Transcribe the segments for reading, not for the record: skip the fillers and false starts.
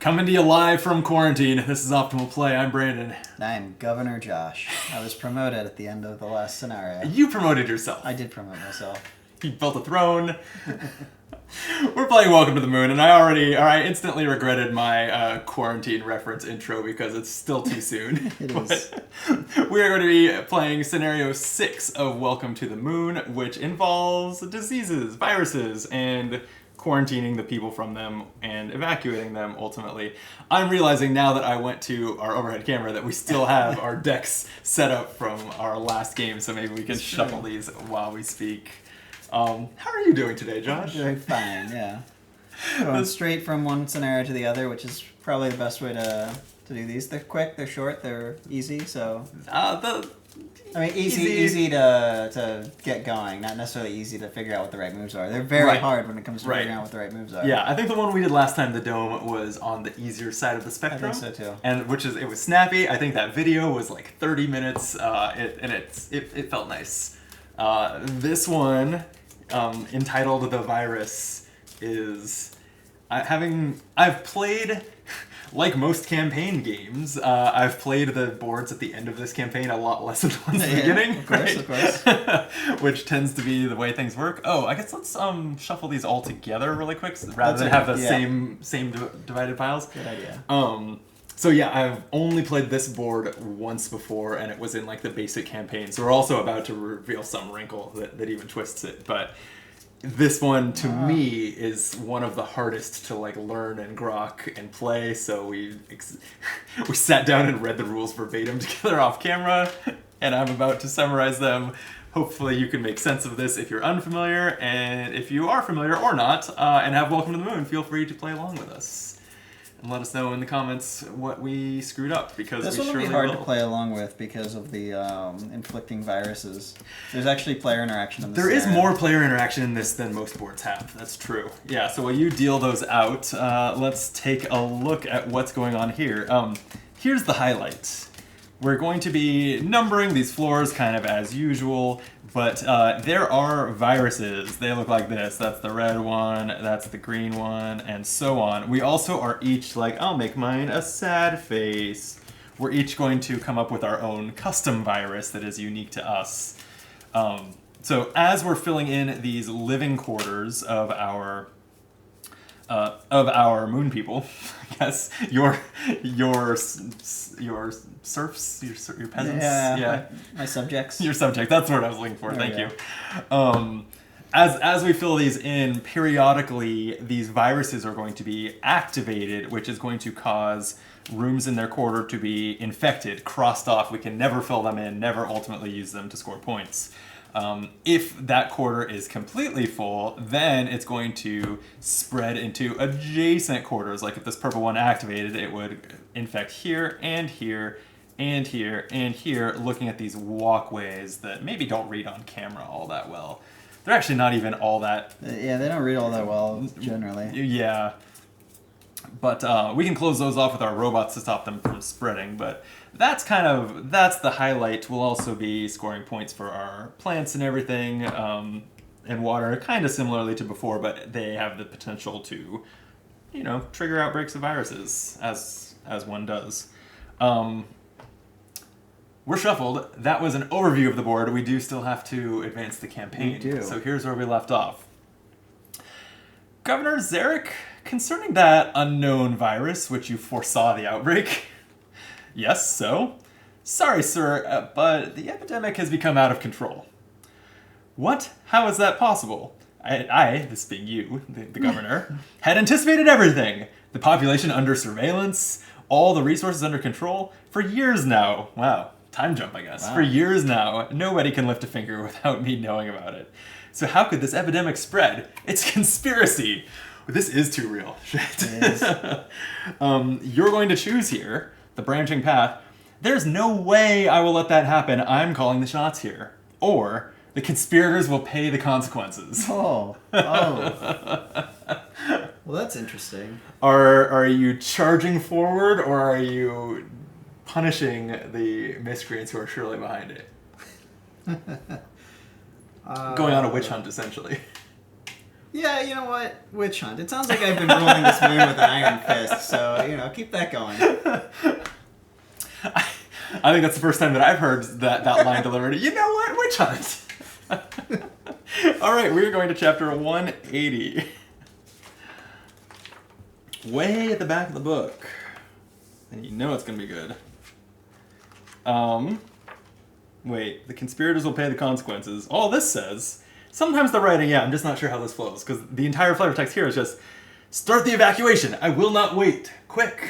Coming to you live from quarantine. This is Optimal Play. I'm Brandon. I'm Governor Josh. I was promoted at the end of the last scenario. You promoted yourself. I did promote myself. You built a throne. We're playing Welcome to the Moon, and I instantly regretted my quarantine reference intro because it's still too soon. It is. We are going to be playing Scenario 6 of Welcome to the Moon, which involves diseases, viruses, and quarantining the people from them and evacuating them ultimately. I'm realizing now that I went to our overhead camera that we still have our decks set up from our last game, so maybe we can shuffle these while we speak. How are you doing today, Josh? Doing fine, yeah. Going straight from one scenario to the other, which is probably the best way to do these. They're quick, they're short, they're easy, so... easy to get going, not necessarily easy to figure out what the right moves are. They're very hard when it comes to figuring out what the right moves are. Yeah, I think the one we did last time, the Dome, was on the easier side of the spectrum. I think so too. And it was snappy. I think that video was like 30 minutes, it felt nice. This one, entitled The Virus, is I've played. Like most campaign games, I've played the boards at the end of this campaign a lot less than the ones at the beginning. Of course. Which tends to be the way things work. Oh, I guess let's shuffle these all together really quick rather than have the same divided piles. Good idea. So yeah, I've only played this board once before, and it was in like the basic campaign. So we're also about to reveal some wrinkle that even twists it, but. This one, to me, is one of the hardest to like learn and grok and play. So we sat down and read the rules verbatim together off camera, and I'm about to summarize them. Hopefully, you can make sense of this if you're unfamiliar, and if you are familiar or not, and have Welcome to the Moon, feel free to play along with us. And let us know in the comments what we screwed up, because this we one surely will be hard will. to play along with because of the inflicting viruses. There's actually player interaction in this. There is more player interaction in this than most boards have. That's true. Yeah, so while you deal those out, let's take a look at what's going on here. Here's the highlight. We're going to be numbering these floors kind of as usual, but there are viruses. They look like this. That's the red one, that's the green one, and so on. We also are each like, I'll make mine a sad face. We're each going to come up with our own custom virus that is unique to us. So as we're filling in these living quarters of our moon people, I guess your serfs, your peasants, my subjects. Your subject. That's the word I was looking for. There Thank you. As we fill these in, periodically these viruses are going to be activated, which is going to cause rooms in their quarter to be infected, crossed off. We can never fill them in, never ultimately use them to score points. If that quarter is completely full, then it's going to spread into adjacent quarters. Like if this purple one activated, it would infect here and here and here and here, looking at these walkways that maybe don't read on camera all that well. They're actually not even all that... Yeah, they don't read all that well, generally. Yeah. But we can close those off with our robots to stop them from spreading, but... That's the highlight. We'll also be scoring points for our plants and everything, and water, kind of similarly to before, but they have the potential to, trigger outbreaks of viruses, as one does. We're shuffled. That was an overview of the board. We do still have to advance the campaign. We do. So here's where we left off. Governor Zarek, concerning that unknown virus which you foresaw the outbreak... Yes, so? Sorry, sir, but the epidemic has become out of control. What? How is that possible? I, this being you, the governor, had anticipated everything. The population under surveillance, all the resources under control, for years now. Wow, time jump, I guess. Wow. For years now, nobody can lift a finger without me knowing about it. So how could this epidemic spread? It's conspiracy. This is too real. Shit. It is. You're going to choose here. The branching path, there's no way I will let that happen. I'm calling the shots here. Or the conspirators will pay the consequences. Oh. Well, that's interesting. Are you charging forward, or are you punishing the miscreants who are surely behind it? Going on a witch hunt, essentially. Yeah, Yeah, you know what? Witch hunt. It sounds like I've been ruling this moon with an iron fist, so, keep that going. I think that's the first time that I've heard that line delivered. You know what? Witch hunt. All right, we're going to chapter 180. Way at the back of the book. And you know it's going to be good. Wait, the conspirators will pay the consequences. All this says, sometimes the writing, I'm just not sure how this flows, because the entire flavor text here is just, start the evacuation. I will not wait. Quick.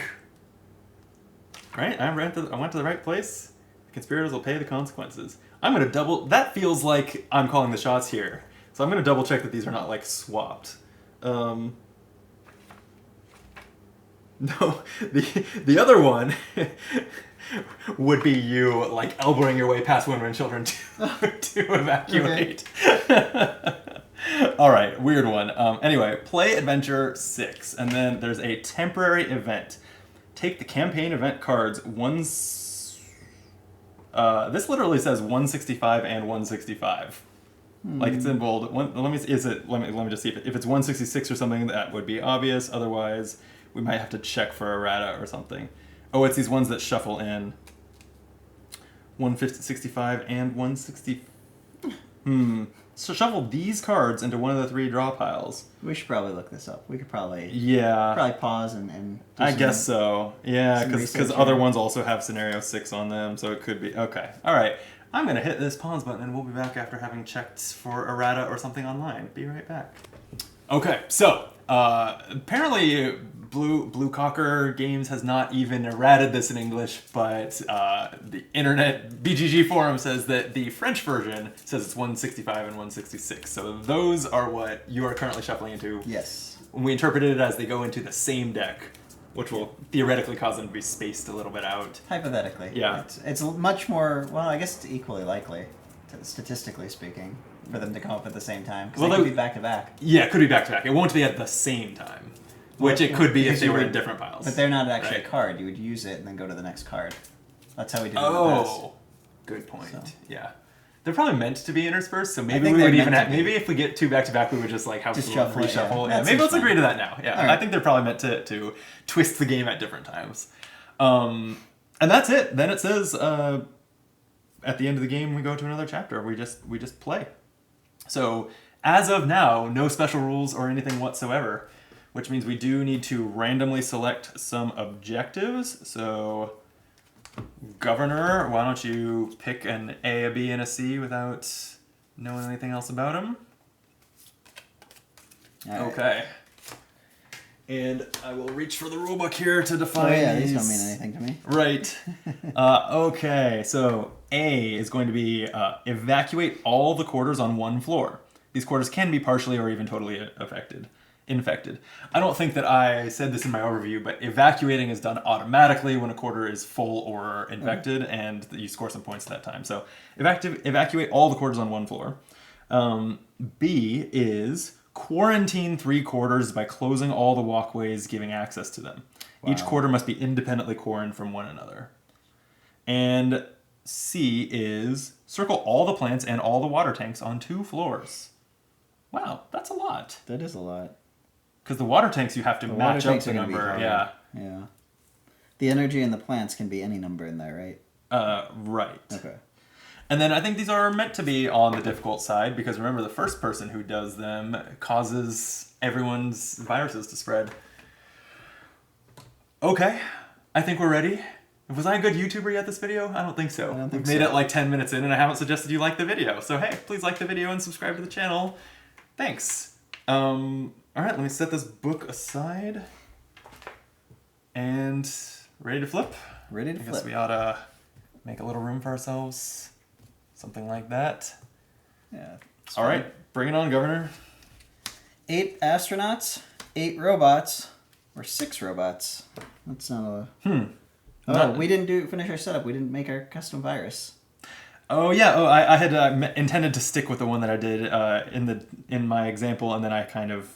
Right? I went to the right place. The conspirators will pay the consequences. I'm going to double... That feels like I'm calling the shots here. So I'm going to double check that these are not, like, swapped. No, the other one would be you, like, elbowing your way past women and children to evacuate. All right, weird one. Anyway, play Adventure 6, and then there's a temporary event. Take the campaign event cards this literally says 165 and 165. Like it's in bold. Let me just see if it's 166 or something. That would be obvious. Otherwise, we might have to check for errata or something. Oh, it's these ones that shuffle in. 165 and 160. So shuffle these cards into one of the 3 draw piles. We should probably look this up. We could probably pause and do I guess so. Yeah, because other here. ones also have scenario 6 on them, so it could be okay. All right, I'm gonna hit this pause button, and we'll be back after having checked for errata or something online. Be right back. Okay, so apparently Blue Cocker Games has not even errated this in English, but the internet BGG forum says that the French version says it's 165 and 166. So those are what you are currently shuffling into. Yes. When we interpreted it as they go into the same deck, which will theoretically cause them to be spaced a little bit out. Hypothetically. Yeah. It's much more, well, I guess it's equally likely, statistically speaking, for them to come up at the same time. Because they could be back-to-back. Yeah, it could be back-to-back. It won't be at the same time. Which it could be if they were in different piles. But they're not actually a card. You would use it and then go to the next card. That's how we did it in the past. Oh, good point. So. Yeah. They're probably meant to be interspersed, so maybe maybe if we get 2 back-to-back, we would just like have to reshuffle. Yeah, maybe let's agree to that now. Yeah, right. I think they're probably meant to twist the game at different times. And that's it. Then it says at the end of the game, we go to another chapter. We just play. So as of now, no special rules or anything whatsoever. Which means we do need to randomly select some objectives. So, Governor, why don't you pick an A, a B, and a C without knowing anything else about them? Right. Okay. And I will reach for the rulebook here to define these don't mean anything to me. Right. Okay, so A is going to be evacuate all the quarters on one floor. These quarters can be partially or even totally infected. I don't think that I said this in my overview, but evacuating is done automatically when a quarter is full or infected, and you score some points at that time. So evacuate all the quarters on one floor. B is quarantine 3 quarters by closing all the walkways giving access to them. Wow. Each quarter must be independently quarantined from one another. And C is circle all the plants and all the water tanks on 2 floors. Wow, that's a lot. That is a lot. Because the water tanks, you have to match up the number. Yeah. The energy in the plants can be any number in there, right? Right. Okay. And then I think these are meant to be on the difficult side, because remember, the first person who does them causes everyone's viruses to spread. Okay, I think we're ready. Was I a good YouTuber yet this video? I don't think so. I don't think We've made it like 10 minutes in, and I haven't suggested you like the video. So hey, please like the video and subscribe to the channel. Thanks. All right, let me set this book aside. And ready to flip? Ready to flip. I guess we ought to make a little room for ourselves. Something like that. Yeah. All right, bring it on, Governor. 8 astronauts, 8 robots, or 6 robots. That's not a... Oh, we didn't finish our setup. We didn't make our custom virus. Oh yeah. Oh, I had intended to stick with the one that I did in my example, and then I kind of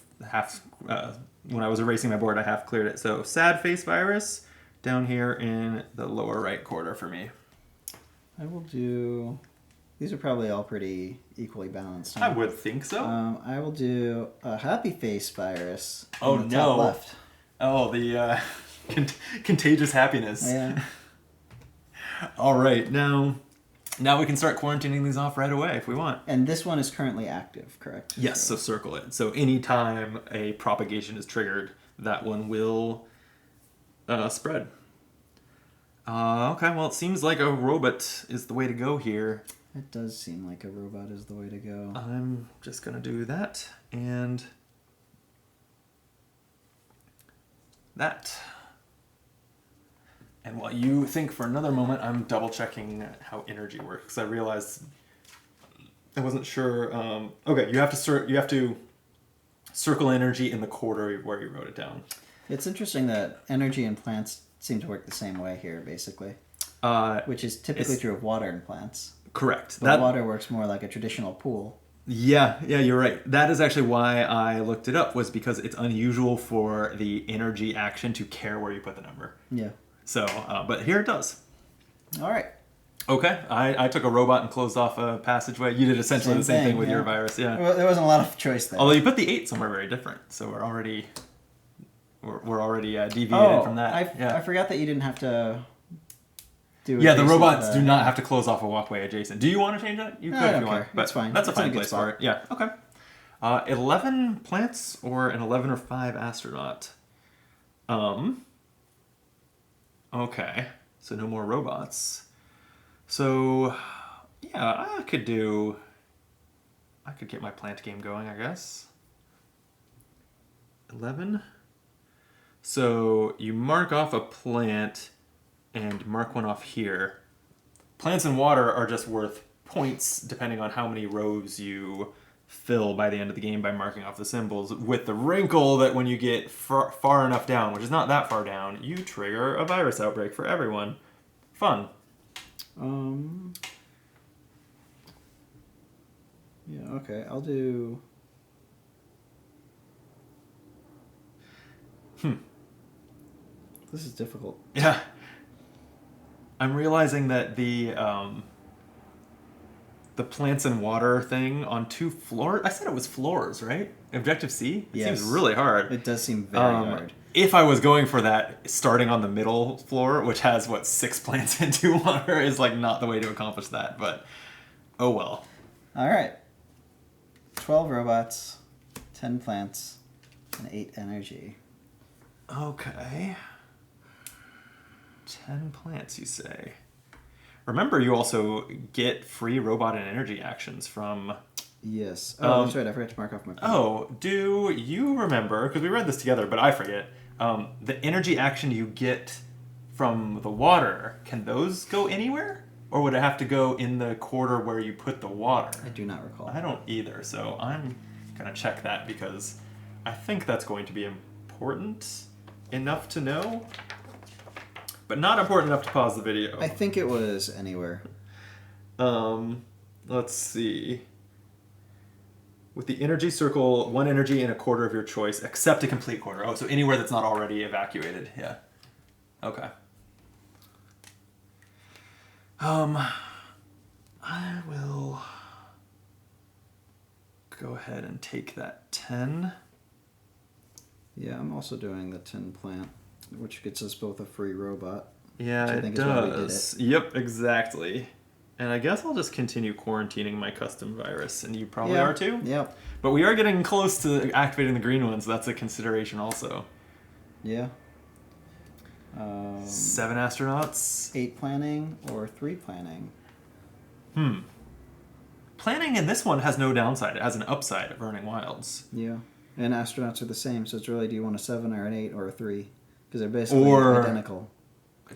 when I was erasing my board, I half cleared it. So sad face virus down here in the lower right corner for me. I will do These are probably all pretty equally balanced. Huh? I would think so. I will do a happy face virus. Oh, on the no. top left. Oh, the contagious happiness. Yeah. All right, now we can start quarantining these off right away if we want. And this one is currently active, correct? Yes, so circle it. So anytime a propagation is triggered, that one will spread. Okay, well, it seems like a robot is the way to go here. It does seem like a robot is the way to go. I'm just going to do that and that. And while you think for another moment, I'm double checking how energy works, because I realized I wasn't sure. Okay, you have to circle energy in the quarter where you wrote it down. It's interesting that energy in plants seem to work the same way here, basically. Which is typically true of water in plants. Correct. But water works more like a traditional pool. Yeah, you're right. That is actually why I looked it up, was because it's unusual for the energy action to care where you put the number. Yeah. So, but here it does. All right. Okay, I took a robot and closed off a passageway. You did essentially the same thing with your virus, yeah. Well, there wasn't a lot of choice there. Although you put the 8 somewhere very different, so we're already deviated from that. I forgot that you didn't have to do. Yeah, the robots do not have to close off a walkway adjacent. Do you want to change that? You No, could I if don't you care. want, but It's fine. That's a It's in fine a good place spot. for it. Yeah. Okay. 11 plants or an 11 or 5 astronaut. Okay. So no more robots. So yeah, I could get my plant game going, I guess. 11. So you mark off a plant and mark one off here. Plants and water are just worth points depending on how many rows you fill by the end of the game by marking off the symbols, with the wrinkle that when you get far enough down, which is not that far down, you trigger a virus outbreak for everyone. Fun. Yeah, okay. I'll do... This is difficult. Yeah. I'm realizing that the plants and water thing on 2 floors... I said it was floors, right? Objective C? It Yes. seems really hard. It does seem very hard. If I was going for that, starting on the middle floor, which has, 6 plants and 2 water, is not the way to accomplish that, but oh well. All right. 12 robots, 10 plants, and 8 energy. Okay. 10 plants, you say. Remember, you also get free robot and energy actions from... Yes. Oh, that's right. I forgot to mark off my point. Oh, do you remember, because we read this together, but I forget, the energy action you get from the water, can those go anywhere? Or would it have to go in the quarter where you put the water? I do not recall. I don't either, so I'm going to check that because I think that's going to be important enough to know, but not important enough to pause the video. I think it was anywhere. Let's see. With the energy circle, 1 energy in a quarter of your choice, except a complete quarter. Oh, so anywhere that's not already evacuated. Yeah. Okay. I will go ahead and take that 10. Yeah, I'm also doing the 10 plant, which gets us both a free robot. Yeah, which I it think is why we did does. Yep, exactly. And I guess I'll just continue quarantining my custom virus, and you probably are too? Yep. But we are getting close to activating the green ones, so that's a consideration also. Yeah. 7 astronauts. 8 planning or 3 planning. Planning in this one has no downside. It has an upside of Burning Wilds. Yeah. And astronauts are the same, so it's really, do you want a 7 or an 8 or a 3? Because they're basically identical.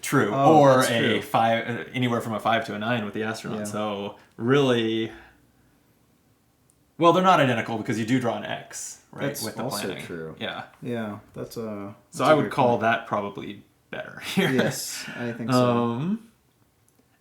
True. Oh, or that's a true. 5, anywhere from a 5 to a 9 with the astronauts. Yeah. So really... Well, they're not identical because you do draw an X, right? That's with the also planning. true. Yeah. Yeah, that's a... So I would call that probably better here. Yes, I think so.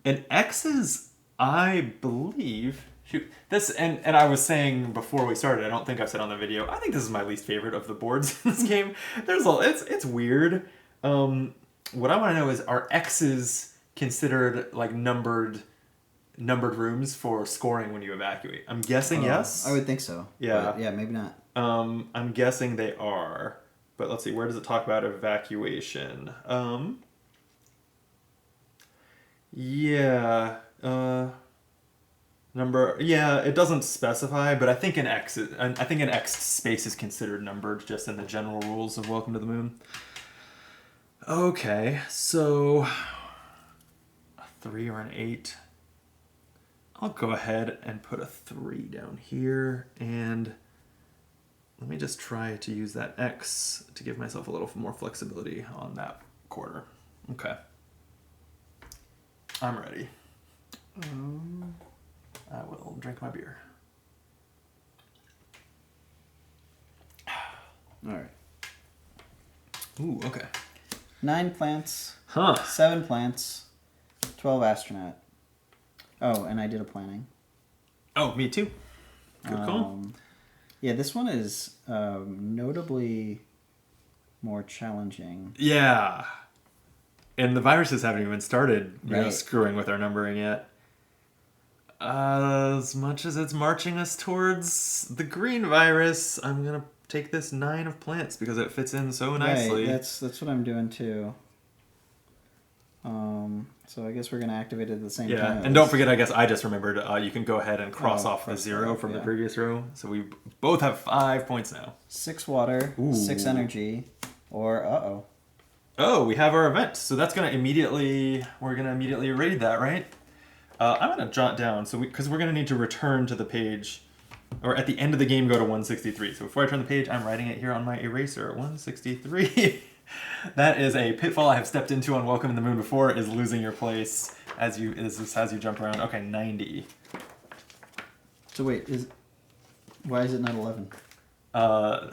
And X's, I believe... Shoot, this, and I was saying before we started, I don't think I've said on the video, I think this is my least favorite of the boards in this game. It's weird. What I want to know is, are X's considered numbered numbered rooms for scoring when you evacuate? I'm guessing yes. I would think so. Yeah. But yeah, maybe not. I'm guessing they are. But let's see, where does it talk about evacuation? Yeah. It doesn't specify, but I think an X space is considered numbered just in the general rules of Welcome to the Moon. Okay, so a 3 or an 8. I'll go ahead and put a 3 down here, and let me just try to use that X to give myself a little more flexibility on that quarter. Okay. I'm ready. I will drink my beer. All right. Ooh, okay. 9 plants. Huh. 7 plants. 12 astronaut. Oh, and I did a planning. Oh, me too. Good call. Yeah, this one is notably more challenging. Yeah. And the viruses haven't even started Right. screwing with our numbering yet. As much as it's marching us towards the green virus, I'm going to take this 9 of plants because it fits in so nicely. Right, that's what I'm doing too. So I guess we're gonna activate it at the same time. Yeah, and don't forget, I guess I just remembered, you can go ahead and cross off the cross 0 that, from the yeah. previous row. So we both have 5 points now. 6 water, Ooh. 6 energy, or Oh, we have our event. So that's we're gonna immediately raid that, right? I'm gonna jot down, because we're gonna need to return to the page, or at the end of the game go to 163. So before I turn the page, I'm writing it here on my eraser, 163. That is a pitfall I have stepped into on Welcome to the Moon before, is losing your place as you jump around. Okay, 90. So wait, why is it not 11?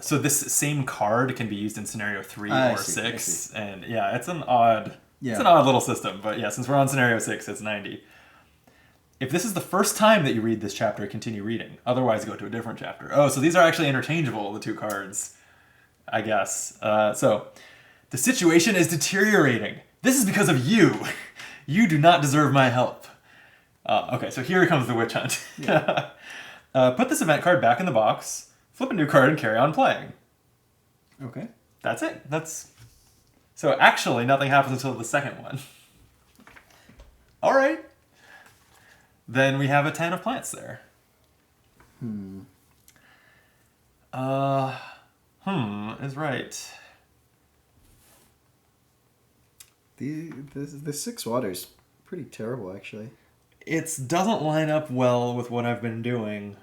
So this same card can be used in scenario 3 I or see, 6, and yeah, it's an odd Yeah. little system. But yeah, since we're on scenario 6, it's 90. If this is the first time that you read this chapter, continue reading. Otherwise, go to a different chapter. Oh, so these are actually interchangeable, the 2 cards, I guess. So, the situation is deteriorating. This is because of you. You do not deserve my help. Okay, so here comes the witch hunt. Yeah. Put this event card back in the box, flip a new card, and carry on playing. Okay. That's it. So actually, nothing happens until the second one. All right. Then we have a 10 of plants there. Is right. The 6 water's pretty terrible, actually. It doesn't line up well with what I've been doing,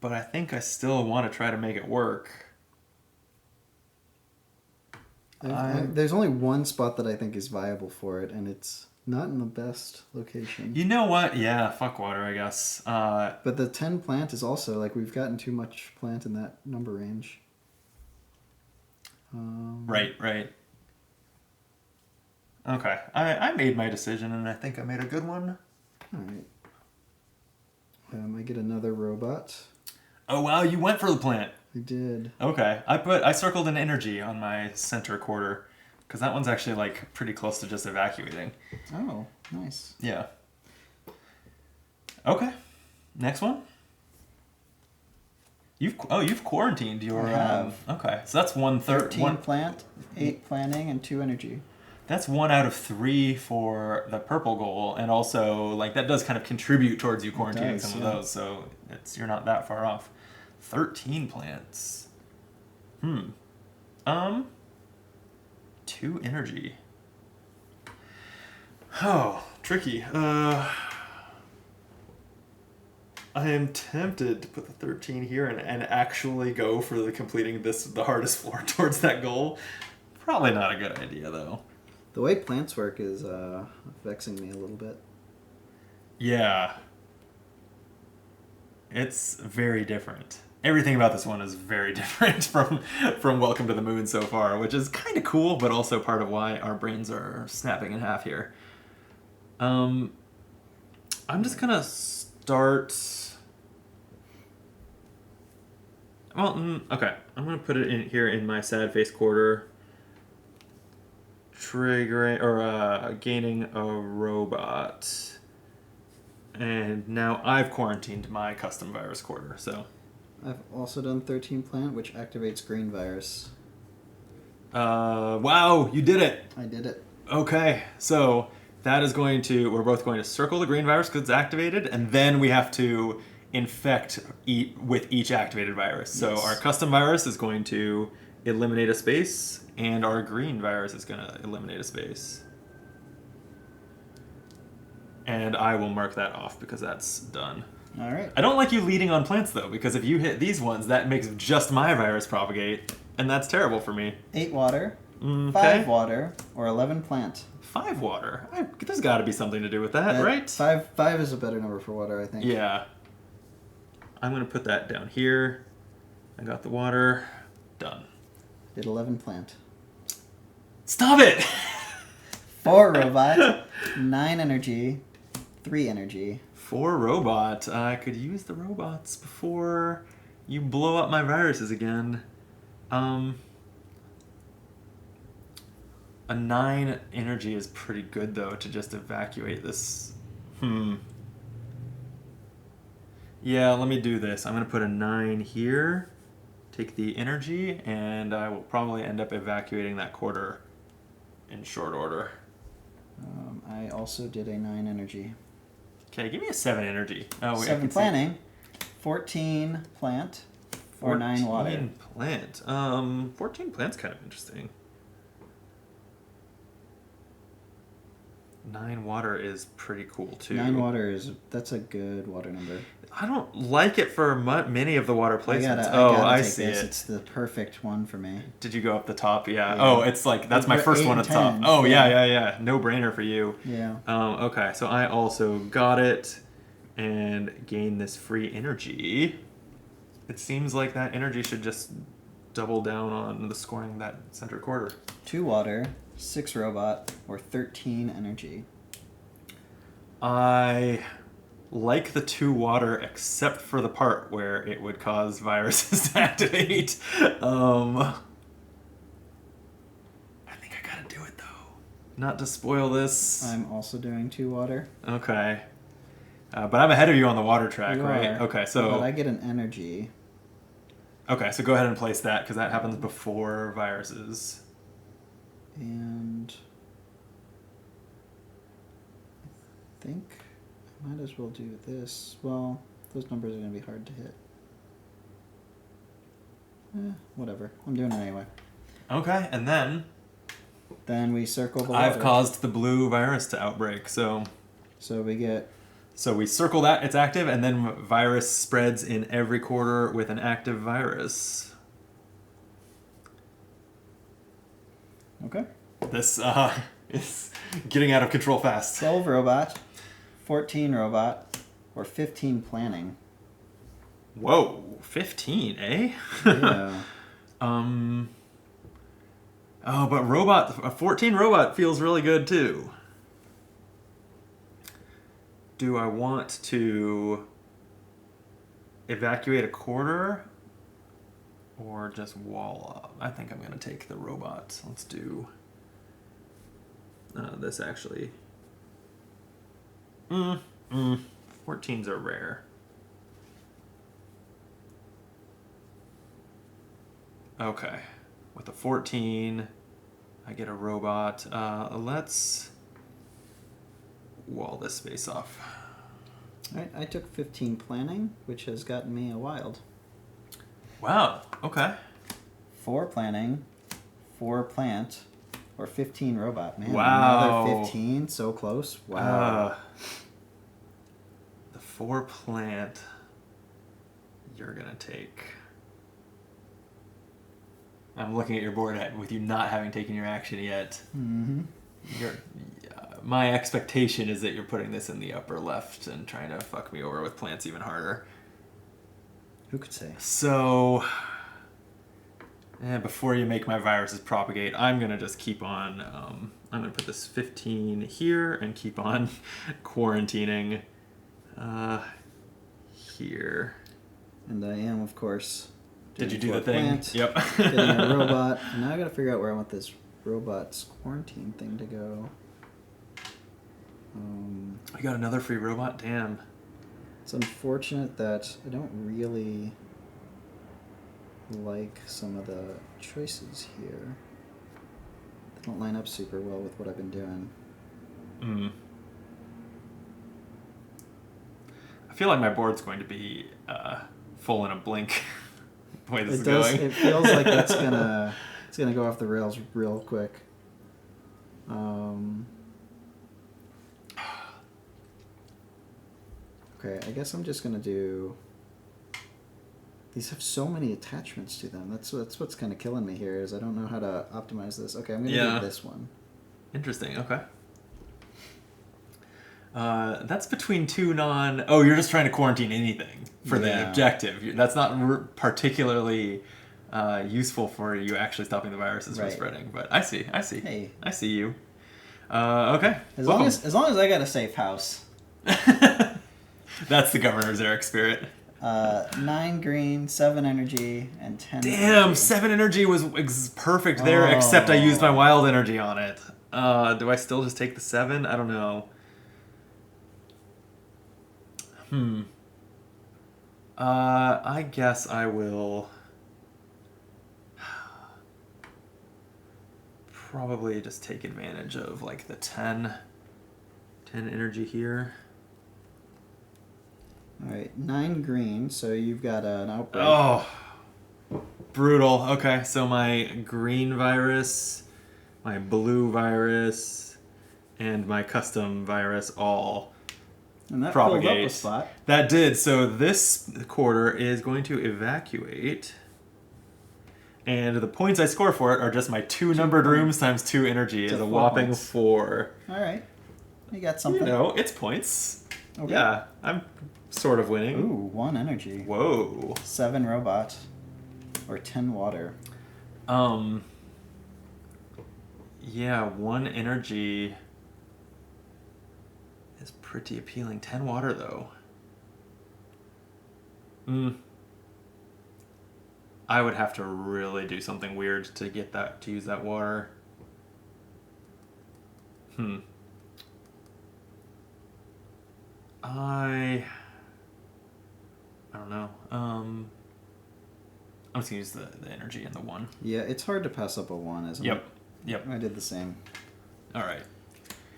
but I think I still want to try to make it work. There's only one spot that I think is viable for it, and it's not in the best location. You know what? Yeah, fuck water, I guess. But the 10 plant is also, like, we've gotten too much plant in that number range. Right. Okay, I made my decision, and I think I made a good one. Alright. I get another robot. Oh wow, you went for the plant. I did. Okay, I circled an energy on my center quarter, because that one's actually like pretty close to just evacuating. Oh, nice. Yeah. Okay, next one. You've quarantined your. I have. Okay, so that's 1/3. 13 plant, 8 planning, and 2 energy. That's 1 out of 3 for the purple goal, and also like that does kind of contribute towards you quarantining some of those. So you're not that far off. 13 plants. 2 energy. Oh, tricky. I am tempted to put the 13 here and actually go for completing the hardest floor towards that goal. Probably not a good idea, though. The way plants work is vexing me a little bit. Yeah. It's very different. Everything about this one is very different from Welcome to the Moon so far, which is kind of cool, but also part of why our brains are snapping in half here. I'm just gonna start. Well, okay. I'm gonna put it in here in my sad face quarter. Triggering or gaining a robot. And now I've quarantined my custom virus quarter, so... I've also done 13 plant, which activates green virus. Wow, you did it! I did it. Okay, so that is going to... We're both going to circle the green virus because it's activated, and then we have to infect with each activated virus. So Yes. our custom virus is going to eliminate a space, and our green virus is going to eliminate a space. And I will mark that off because that's done. All right. I don't like you leading on plants, though, because if you hit these ones, that makes just my virus propagate, and that's terrible for me. 8 water, Okay. 5 water, or 11 plant. 5 water. There's got to be something to do with that, right? 5 is a better number for water, I think. Yeah. I'm going to put that down here. I got the water. Done. Did 11 plant. Stop it! 4 robot, 9 energy, 3 energy. 4 robot. I could use the robots before you blow up my viruses again. A 9 energy is pretty good, though, to just evacuate this. Yeah, let me do this. I'm going to put a 9 here, take the energy, and I will probably end up evacuating that quarter in short order. I also did a 9 energy. Okay, give me a 7 energy. Oh, wait, I 7 can see- planning, 14 plant, or 9 water. 14 plant. 14 plant's kind of interesting. 9 water is pretty cool too. 9 water that's a good water number. I don't like it for many of the water placements. I gotta I take see this. it. It's the perfect one for me. Did you go up the top? Yeah. Yeah. Oh, it's like that's my Eight first one and at the top. 10, Oh yeah. yeah. No brainer for you. Yeah. Okay, so I also got it and gain this free energy. It seems like that energy should just double down on the scoring that center quarter. 2 water, 6 robot, or 13 energy. I like the 2 water except for the part where it would cause viruses to activate. I think I gotta do it though. Not to spoil this. I'm also doing 2 water. Okay. But I'm ahead of you on the water track, You right? are, Okay, But so I get an energy. okay, so go ahead and place that because that happens before viruses. And I think I might as well do this. Well, those numbers are going to be hard to hit. Whatever. I'm doing it anyway. Okay, and then Then we circle the water. I've caused the blue virus to outbreak, so we circle that, it's active, and then virus spreads in every quarter with an active virus. Okay. This is getting out of control fast. 12 robot, 14 robot, or 15 planning. Whoa, 15, eh? Yeah. Oh, but a 14 robot feels really good too. Do I want to evacuate a quarter or just wall up? I think I'm going to take the robot. Let's do this actually. 14s are rare. Okay. With a 14, I get a robot. Let's wall this space off. Alright, I took 15 planning, which has gotten me a wild. Wow. Okay. 4 planning, 4 plant, or 15 robot. Man, Wow. another 15, so close. Wow. The 4 plant you're going to take. I'm looking at your board with you not having taken your action yet. Mm-hmm. My expectation is that you're putting this in the upper left and trying to fuck me over with plants even harder. Who could say? So, before you make my viruses propagate, I'm going to just keep on... I'm going to put this 15 here and keep on quarantining here. And I am, of course... Did you do the for thing? plant, Yep. Getting a robot. And now I gotta figure out where I want this robot's quarantine thing to go. I got another free robot. Damn. It's unfortunate that I don't really like some of the choices here. They don't line up super well with what I've been doing. I feel like my board's going to be full in a blink. The way this is does. going. It feels like it's gonna go off the rails real quick. Okay, I guess I'm just gonna do. These have so many attachments to them. That's what's kind of killing me here. Is I don't know how to optimize this. Okay, I'm gonna do this one. Interesting. Okay. That's between two non. Oh, you're just trying to quarantine anything for the objective. That's not particularly useful for you actually stopping the viruses from spreading. But I see. Hey. I see you. Okay. As long as I got a safe house. That's the governor's Eric spirit. 9 green, 7 energy, and 10. Damn, energy. 7 energy was perfect there, except I used my wild energy on it. Do I still just take the 7? I don't know. I guess I will probably just take advantage of like the 10 energy here. Alright, 9 green, so you've got an outbreak. Oh, brutal. Okay, so my green virus, my blue virus, and my custom virus all and that propagate. filled up a spot. That did. So this quarter is going to evacuate. And the points I score for it are just my 2 numbered rooms times 2 energy is a whopping 4. Alright. You got something. You know, it's points. Okay. Yeah, I'm sort of winning. Ooh, 1 energy. Whoa. 7 robot. Or 10 water. Yeah, 1 energy is pretty appealing. 10 water, though. I would have to really do something weird to get that, to use that water. I don't know. I'm just gonna use the energy and the 1. Yeah, it's hard to pass up a 1, isn't it? Yep. I did the same. All right.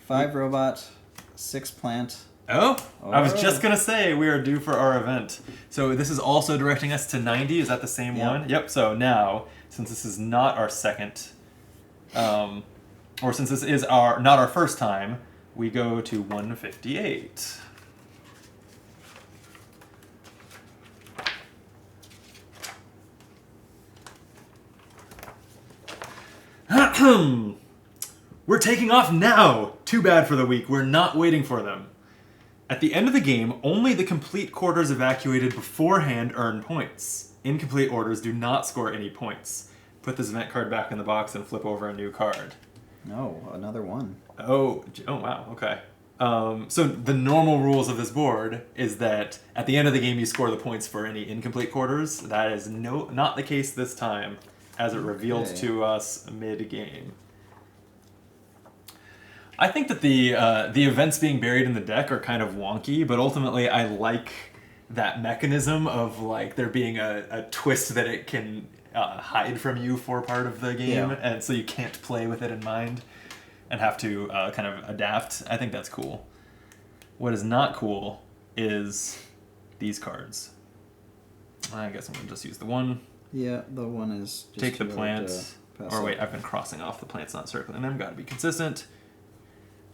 5 robot, 6 plant. Oh, I was just gonna say we are due for our event. So this is also directing us to 90. Is that the same one? Yep. So now, since this is not our second, or since this is not our first time, we go to 158. We're taking off now! Too bad for the week. We're not waiting for them. At the end of the game, only the complete quarters evacuated beforehand earn points. Incomplete orders do not score any points. Put this event card back in the box and flip over a new card. No, another 1. Oh wow, okay. So the normal rules of this board is that at the end of the game you score the points for any incomplete quarters. That is not the case this time, as it revealed to us mid-game. I think that the events being buried in the deck are kind of wonky, but ultimately I like that mechanism of like there being a twist that it can hide from you for part of the game, and so you can't play with it in mind and have to kind of adapt. I think that's cool. What is not cool is these cards. I guess I'm going to just use the 1. Yeah, the 1 is just take the plant. Or wait, I've been crossing off the plants, not circling them. Got to be consistent.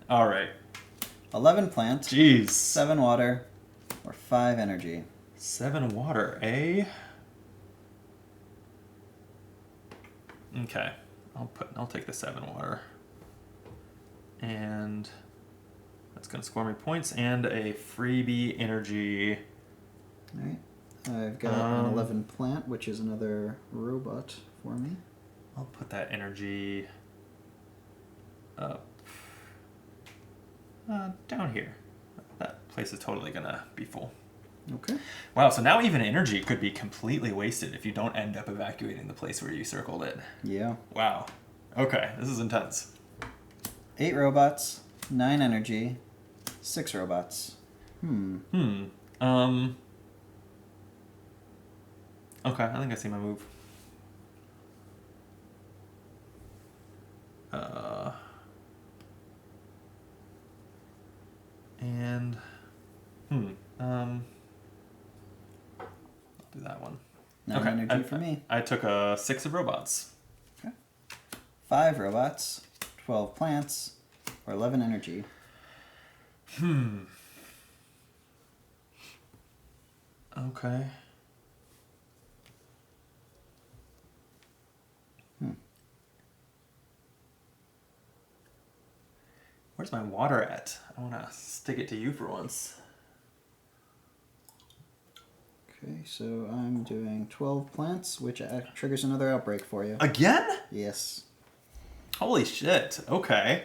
All right. 11 plant. Jeez. 7 water. Or 5 energy. 7 water, eh? Okay. I'll take the 7 water. And that's going to score me points and a freebie energy. All right. I've got an 11 plant, which is another robot for me. I'll put that energy up down here. That place is totally going to be full. Okay. Wow, so now even energy could be completely wasted if you don't end up evacuating the place where you circled it. Yeah. Wow. Okay, this is intense. 8 robots, 9 energy, 6 robots. Okay, I think I see my move. And I'll do that one. 9 energy for me. I took a 6 of robots. Okay. 5 robots, 12 plants, or 11 energy. Okay. Where's my water at? I want to stick it to you for once. Okay, so I'm doing 12 plants, which triggers another outbreak for you. Again? Yes. Holy shit. Okay.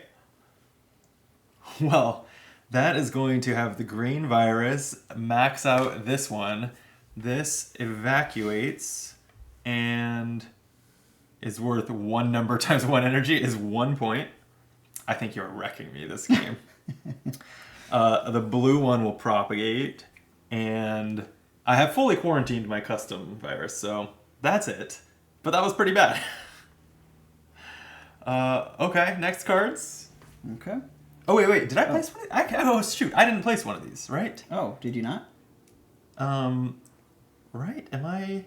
Well, that is going to have the green virus max out this one. This evacuates and is worth 1 number times 1 energy is 1 point. I think you're wrecking me this game. The blue one will propagate, and I have fully quarantined my custom virus, so that's it. But that was pretty bad. Okay, next cards. Okay. Oh, wait, did I place one? Oh, shoot, I didn't place one of these, right? Oh, did you not? Right? Am I...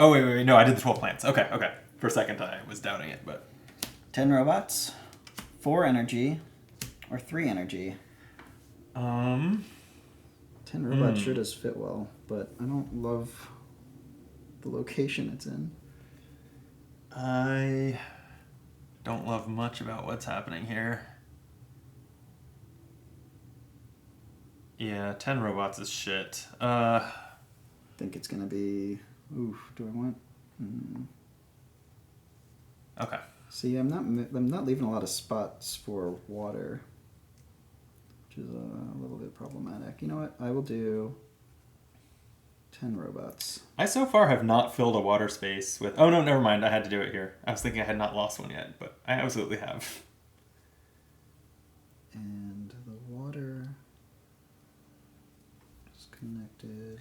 Oh, wait, no, I did the 12 plants. Okay. For a second, I was doubting it, but... 10 robots, 4 energy, or 3 energy. 10 robots sure does fit well, but I don't love the location it's in. I don't love much about what's happening here. Yeah, 10 robots is shit. I think it's gonna be... Oof, do I want... Okay. See, I'm not leaving a lot of spots for water, which is a little bit problematic. You know what? I will do 10 robots. I so far have not filled a water space with... Oh, no, never mind. I had to do it here. I was thinking I had not lost one yet, but I absolutely have. And the water is connected.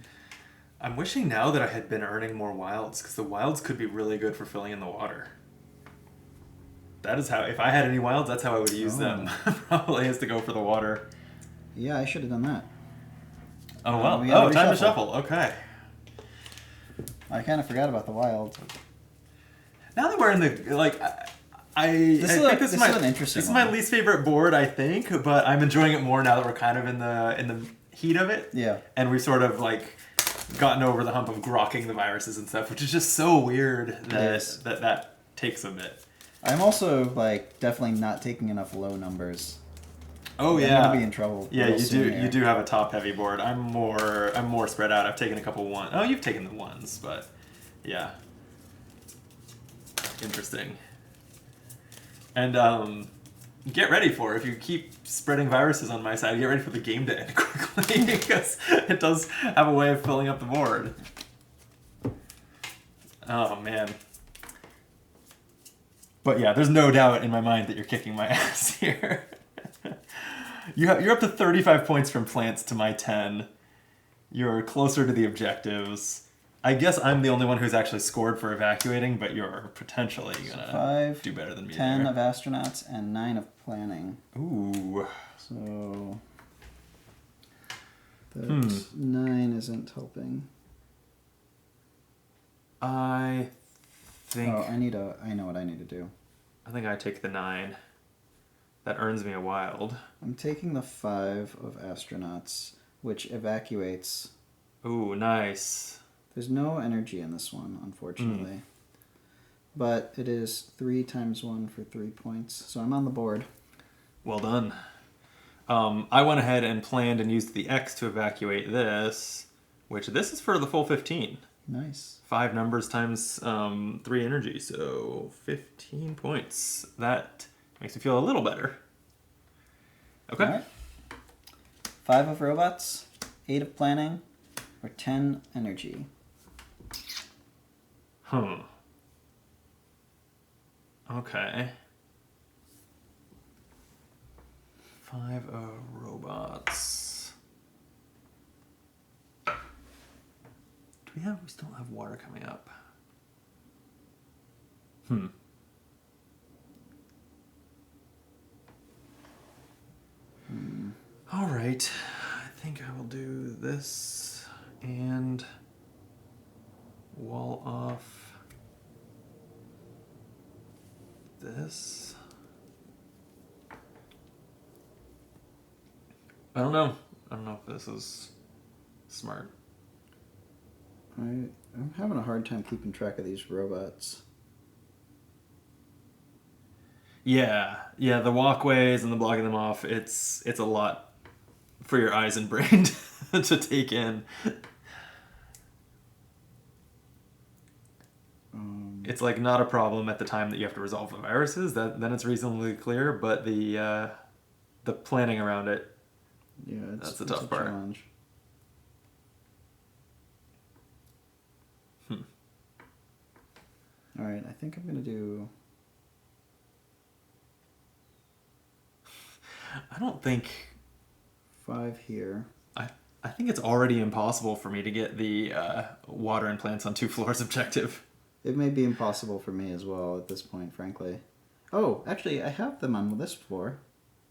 I'm wishing now that I had been earning more wilds, because the wilds could be really good for filling in the water. That is how... If I had any wilds, that's how I would use them. Probably is to go for the water. Yeah, I should have done that. Oh, well. Time to shuffle. Okay. I kind of forgot about the wild. Now that we're in the... Like... This is an interesting This is my least favorite board, I think, but I'm enjoying it more now that we're kind of in the heat of it. Yeah. And we've sort of like gotten over the hump of grokking the viruses and stuff, which is just so weird that takes a bit. I'm also like definitely not taking enough low numbers. Oh I'm yeah. gonna be in trouble. Yeah, you do have a top heavy board. I'm more spread out. I've taken a couple ones. Oh, you've taken the ones, but yeah. Interesting. And get ready for it. If you keep spreading viruses on my side, get ready for the game to end quickly because it does have a way of filling up the board. Oh man. But yeah, there's no doubt in my mind that you're kicking my ass here. You're up to 35 points from plants to my 10. You're closer to the objectives. I guess I'm the only one who's actually scored for evacuating, but you're potentially gonna do better than me. 10 there. of astronauts and 9 of planning. Ooh. So that 9 isn't helping. I think. Oh, I know what I need to do. I think I take the 9. That earns me a wild. I'm taking the 5 of astronauts, which evacuates. Ooh, nice. There's no energy in this one, unfortunately. But it is 3 times 1 for 3 points. So I'm on the board. Well done. I went ahead and planned and used the X to evacuate this, which this is for the full 15. Nice. 5 numbers times 3 energy, so 15 points. That makes me feel a little better. Okay. All right. 5 of robots, 8 of planning, or 10 energy. Okay. 5 of robots. robots. We still have water coming up. All right. I think I will do this and wall off this. I don't know. I don't know if this is smart. I'm having a hard time keeping track of these robots. Yeah, the walkways and the blocking them off, it's a lot for your eyes and brain to take in. It's like not a problem at the time that you have to resolve the viruses. Then it's reasonably clear, but the planning around it, that's the tough part. Challenge. All right, I think I'm gonna do. I don't think 5 here. I think it's already impossible for me to get the water and plants on 2 floors objective. It may be impossible for me as well at this point, frankly. Oh, actually, I have them on this floor.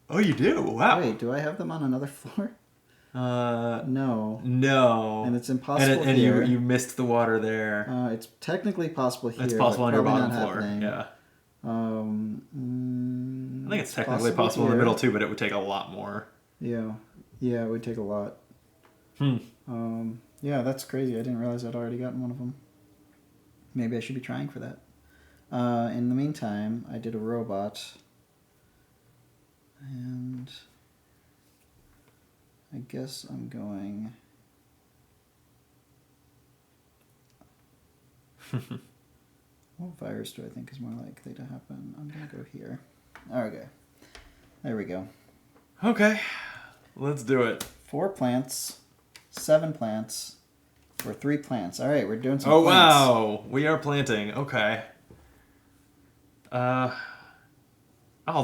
Oh, you do? Wow. Wait, do I have them on another floor? No. No. And it's impossible and here. you missed the water there. It's technically possible here. It's possible on your bottom floor. Happening. Yeah. I think it's technically possible possible in the here. middle too, but it would take a lot more. Yeah, it would take a lot. Yeah, that's crazy. I didn't realize I'd already gotten one of them. Maybe I should be trying for that. In the meantime, I did a robot. And I guess I'm going... What virus do I think is more likely to happen? I'm going to go here. Okay. There we go. Okay. Let's do it. 4 plants, 7 plants, or 3 plants. All right, we're doing some plants. Wow. We are planting. Okay. The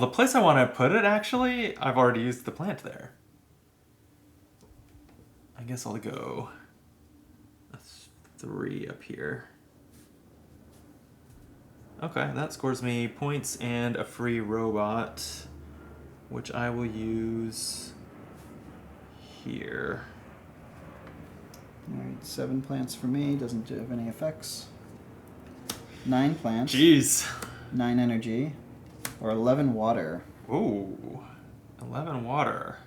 place I want to put it, actually, I've already used the plant there. I guess I'll go 3 up here. Okay, that scores me points and a free robot, which I will use here. All right, 7 plants for me. Doesn't have any effects. 9 plants. Jeez. 9 energy. Or 11 water. Ooh. 11 water.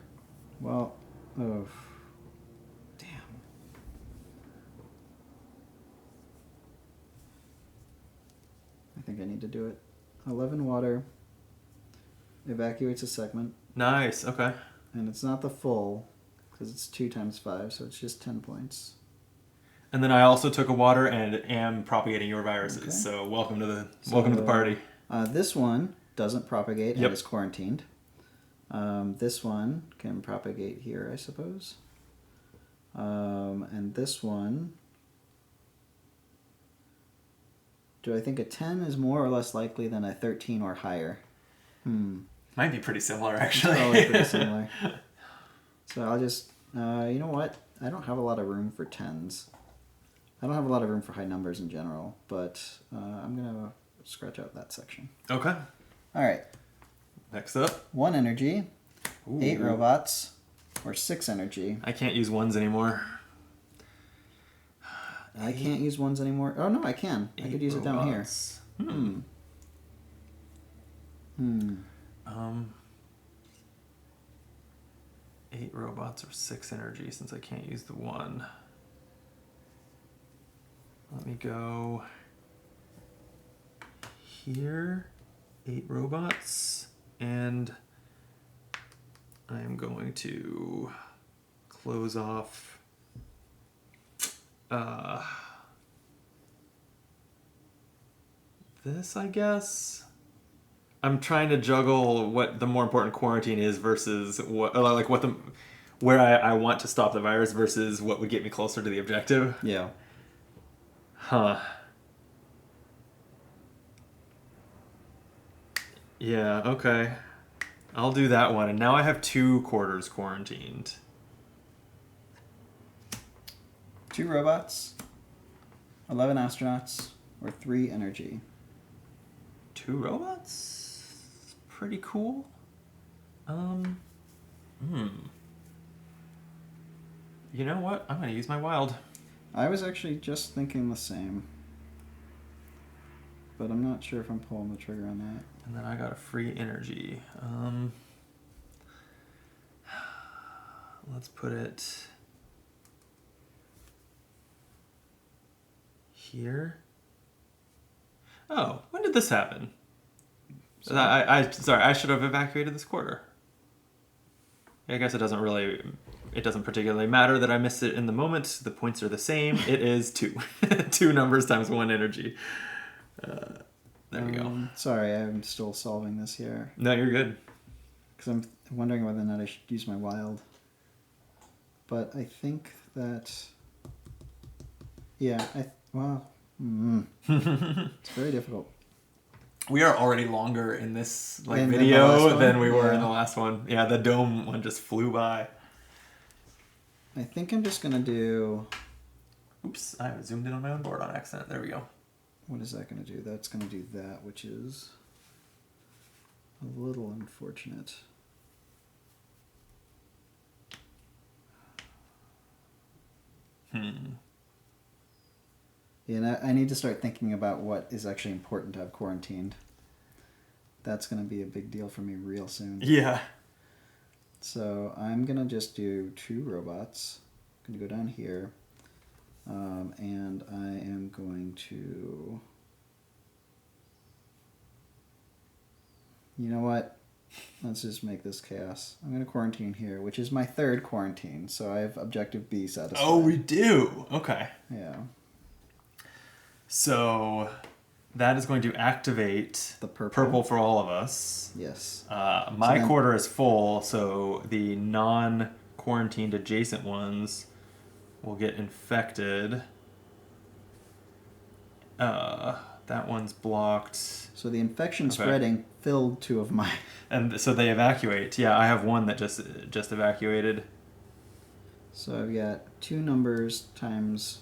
Well, oh. Damn. I think I need to do it. 11 water. Evacuates a segment. Nice, okay. And it's not the full, because it's 2 times 5, so it's just 10 points. And then I also took a water and am propagating your viruses. Okay. So welcome to the party. This one doesn't propagate and is quarantined. This one can propagate here, I suppose. And this one, do I think a 10 is more or less likely than a 13 or higher? Might be pretty similar, actually. Probably pretty similar. So I'll just, you know what? I don't have a lot of room for 10s. I don't have a lot of room for high numbers in general, but I'm going to scratch out that section. Okay. All right. Next up. 1 energy, Ooh. 8 robots, or 6 energy. I can't use 1s anymore. I can't use 1s anymore. Oh, no, I can. I could use it down here. 8 robots or 6 energy since I can't use the 1. Let me go here, 8 robots, and I am going to close off this, I guess. I'm trying to juggle what the more important quarantine is versus where I want to stop the virus versus what would get me closer to the objective. Yeah. Huh. Yeah, okay. I'll do that one. And now I have 2 quarters quarantined. 2 robots, 11 astronauts, or 3 energy. 2 robots? Pretty cool. You know what? I'm going to use my wild. I was actually just thinking the same. But I'm not sure if I'm pulling the trigger on that. And then I got a free energy. Let's put it here. Oh, when did this happen? Sorry, I should have evacuated this quarter. I guess it doesn't particularly matter that I missed it in the moment. The points are the same. It is 2. 2 numbers times 1 energy. There we go. Sorry, I'm still solving this here. No, you're good. Because I'm wondering whether or not I should use my wild. But I think that... Yeah, it's very difficult. We are already longer in this Than the video last than one? we were in Yeah. the last one. Yeah, the dome one just flew by. I think I'm just going to do... Oops, I zoomed in on my own board on accident. There we go. What is that going to do? That's going to do that, which is a little unfortunate. Yeah, and I need to start thinking about what is actually important to have quarantined. That's going to be a big deal for me real soon. Yeah. So I'm going to just do 2 robots. I'm going to go down here. And I am going to... You know what? Let's just make this chaos. I'm going to quarantine here, which is my 3rd quarantine. So I have objective B satisfied. Oh, we do. Okay. Yeah. So that is going to activate The purple for all of us. Yes. My quarter is full, so the non-quarantined adjacent ones will get infected. That one's blocked. So the infection spreading filled 2 of my... And so they evacuate. Yeah, I have one that just evacuated. So I've got 2 numbers times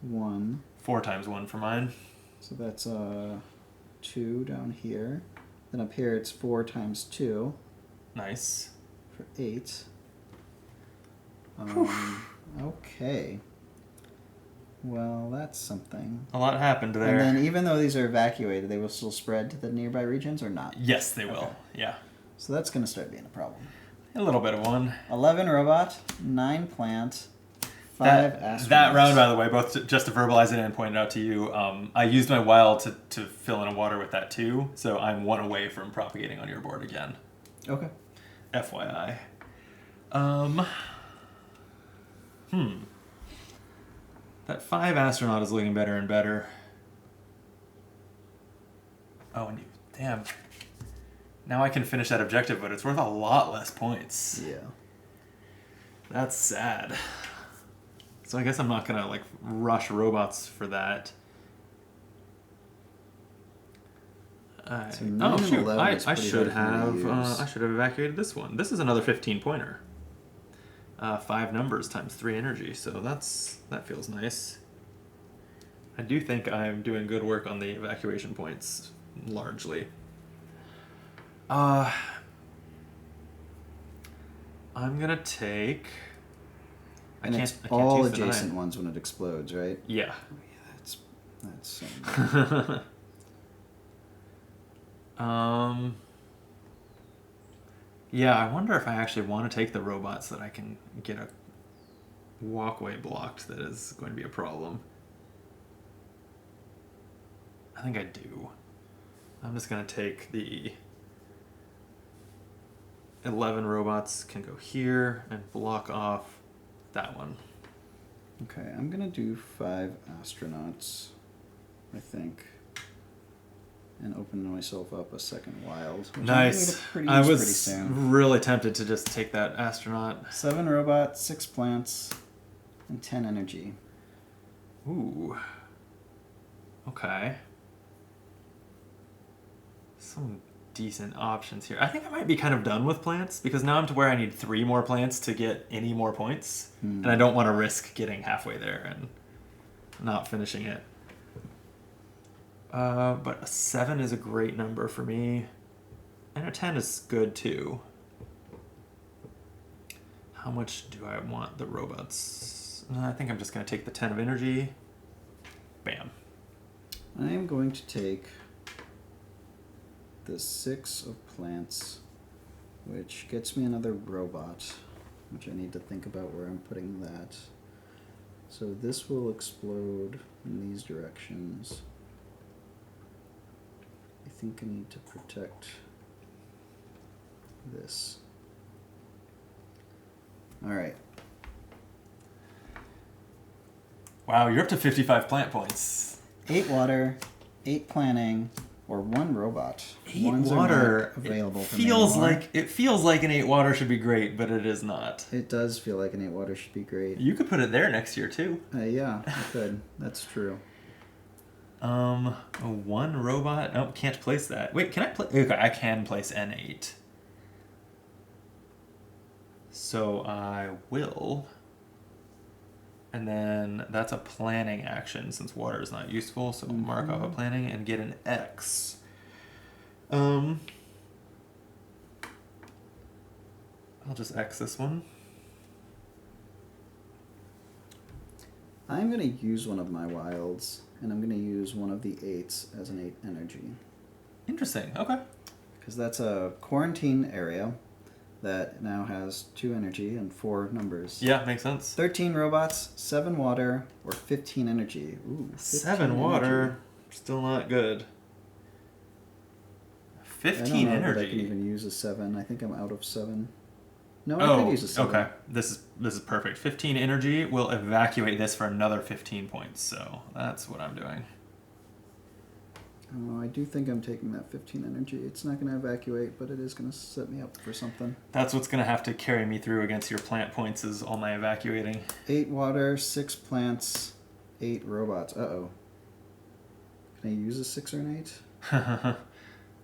1. 4 times 1 for mine. So that's 2 down here. Then up here it's 4 times 2 Nice. for 8. Okay. Well, that's something. A lot happened there. And then even though these are evacuated, they will still spread to the nearby regions or not? Yes, they will. Okay. Yeah. So that's going to start being a problem. A little bit of one. 11 robot, 9 plant, 5 astronauts. That round, by the way, both just to verbalize it and point it out to you, I used my wild to fill in a water with that too, so I'm 1 away from propagating on your board again. Okay. FYI. That 5 astronaut is looking better and better. Oh, and damn. Now I can finish that objective, but it's worth a lot less points. Yeah. That's sad. So I guess I'm not gonna rush robots for that. So 9 and 11 is I pretty should hard for me to have use. I should have evacuated this one. This is another 15 pointer. 5 numbers times 3 energy, so that feels nice. I do think I'm doing good work on the evacuation points, largely. I'm gonna take. And it's I can't all use the adjacent 9. ones when it explodes, right? Yeah. Oh, yeah, that's so Yeah, I wonder if I actually want to take the robots so that I can get a walkway blocked that is going to be a problem. I think I do. I'm just going to take the 11 robots can go here and block off that one. Okay, I'm gonna do 5 astronauts, I think, and open myself up a 2nd wild. Which Nice. I'm I use was pretty soon. really tempted to just take that astronaut. 7 robots, 6 plants, and 10 energy. Ooh. Okay. Some decent options here. I think I might be kind of done with plants because now I'm to where I need 3 more plants to get any more points. And I don't want to risk getting halfway there and not finishing it. But a 7 is a great number for me. And a 10 is good too. How much do I want the robots? I think I'm just going to take the 10 of energy. Bam. I am going to take the 6 of plants, which gets me another robot, which I need to think about where I'm putting that. So this will explode in these directions. I think I need to protect this. Alright. Wow, you're up to 55 plant points. 8 water, 8 planning, or 1 robot. 8 Ones water. Are not available for me It feels like an 8 water should be great, but it is not. It does feel like an 8 water should be great. You could put it there next year too. Yeah, I could. That's true. A 1 robot. Oh, can't place that. Wait, can I play? Okay, I can place N8. So I will. And then that's a planning action since water is not useful. So mark off a planning and get an X. I'll just X this one. I'm going to use one of my wilds, and I'm going to use one of the 8s as an 8 energy. Interesting. Okay. Because that's a quarantine area that now has 2 energy and 4 numbers. Yeah, makes sense. 13 robots, 7 water, or 15 energy. Ooh, 7 water. Energy. Still not good. 15 I don't know energy. That I can even use a 7. I think I'm out of 7. No, I could use a 7. Okay. This is perfect. 15 energy will evacuate this for another 15 points. So that's what I'm doing. Oh, I do think I'm taking that 15 energy. It's not going to evacuate, but it is going to set me up for something. That's what's going to have to carry me through against your plant points is all my evacuating. 8 water, 6 plants, 8 robots. Uh-oh. Can I use a 6 or an 8?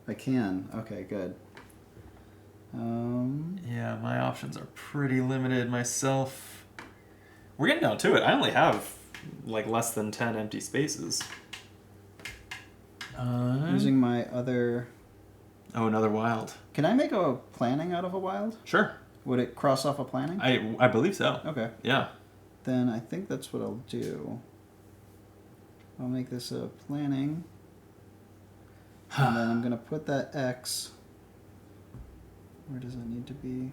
I can. Okay, good. Yeah, my options are pretty limited myself. We're getting down to it. I only have like less than 10 empty spaces. Using my other... Oh, another wild. Can I make a planning out of a wild? Sure. Would it cross off a planning? I believe so. Okay. Yeah. Then I think that's what I'll do. I'll make this a planning. And then I'm going to put that X... Where does it need to be?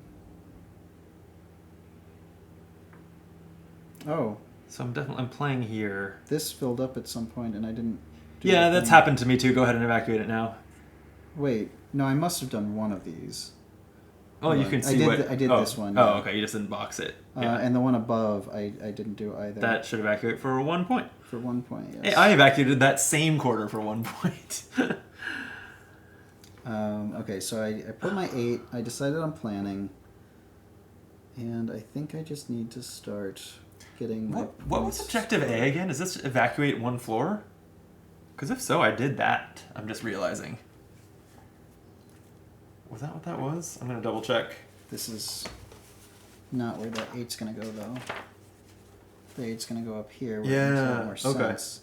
Oh. So I'm playing here. This filled up at some point and I didn't do Yeah, that's happened to me too. Go ahead and evacuate it now. Wait. No, I must have done one of these. Oh, you can see I did this one. Oh, okay. You just didn't box it. Yeah. And the one above, I didn't do either. That should evacuate for 1 point. For 1 point, yes. Hey, I evacuated that same quarter for 1 point. Okay, so I put my 8. I decided on planning. And I think I just need to start getting my What was objective A again? Is this evacuate 1 floor? Because if so, I did that. I'm just realizing. Was that what that was? I'm going to double check. This is not where that 8's going to go, though. The 8's going to go up here where it makes a lot more sense.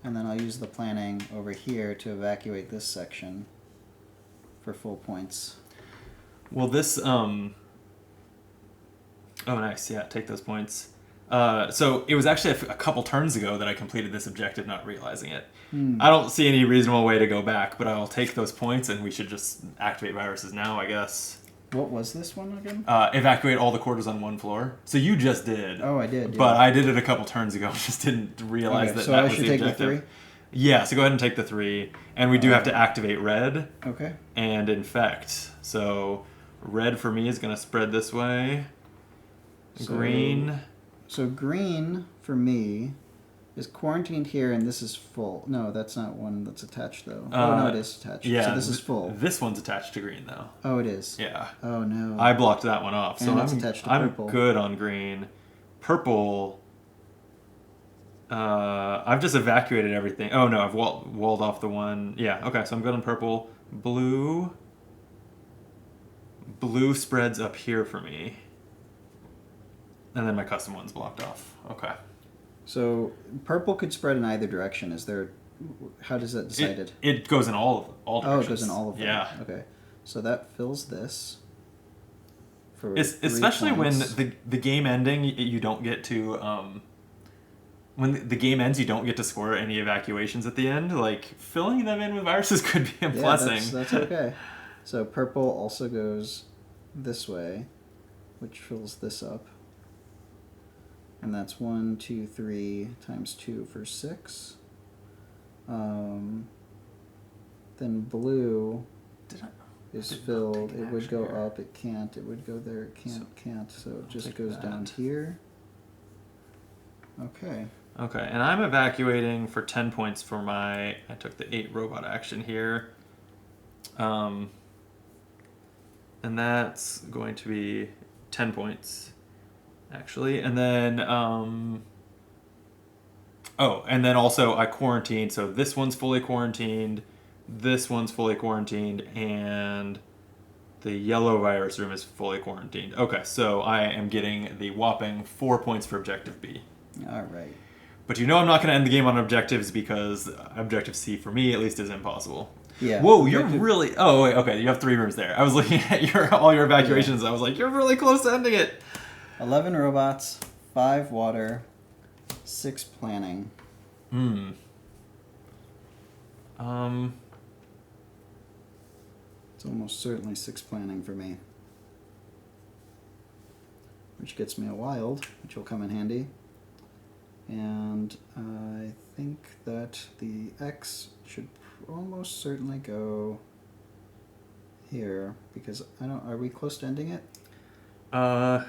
And then I'll use the planning over here to evacuate this section for full points. Well, this... Oh, nice. Yeah, take those points. So it was actually a couple turns ago that I completed this objective, not realizing it. I don't see any reasonable way to go back, but I'll take those points and we should just activate viruses now, I guess. What was this one again? Evacuate all the quarters on 1 floor. So you just did. Oh, I did. Yeah. But I did it a couple turns ago. Just didn't realize that was the objective. So I should take the 3? Yeah, so go ahead and take the 3. And we do have to activate red. Okay. And infect. So red for me is going to spread this way. Green. So green for me is quarantined here, and this is full. No, that's not one that's attached, though. Oh, no, it is attached. Yeah, so this is full. This one's attached to green, though. Oh, it is? Yeah. Oh, no. I blocked that one off. So it's attached to purple. I'm good on green. Purple... I've just evacuated everything. Oh, no, I've walled off the one. Yeah, okay, so I'm good on purple. Blue... blue spreads up here for me. And then my custom one's blocked off. Okay. So purple could spread in either direction. Is there? How does that decided? It goes in all directions. Oh, it goes in all of them. Yeah. Okay. So that fills this. For especially when the game ending, you don't get to when the game ends, you don't get to score any evacuations at the end. Like filling them in with viruses could be a blessing. That's okay. So purple also goes this way, which fills this up. And that's 1, 2, 3 times 2 for 6. Then blue is filled. It would go up. It can't. It would go there. It can't. So it just goes down here. Okay. Okay, and I'm evacuating for 10 points for my... I took the 8 robot action here. And that's going to be 10 points, actually. And then... Oh, and then also I quarantined, so this one's fully quarantined, this one's fully quarantined, and the yellow virus room is fully quarantined. Okay, so I am getting the whopping 4 points for Objective B. All right. But you know I'm not going to end the game on objectives because Objective C, for me at least, is impossible. Yeah. Whoa, you're really... Oh, wait, okay, you have 3 rooms there. I was looking at all your evacuations, I was like, you're really close to ending it. 11 robots, 5 water, 6 planning. It's almost certainly 6 planning for me. Which gets me a wild, which will come in handy. And I think that the X should almost certainly go here, because I don't... Are we close to ending it? Not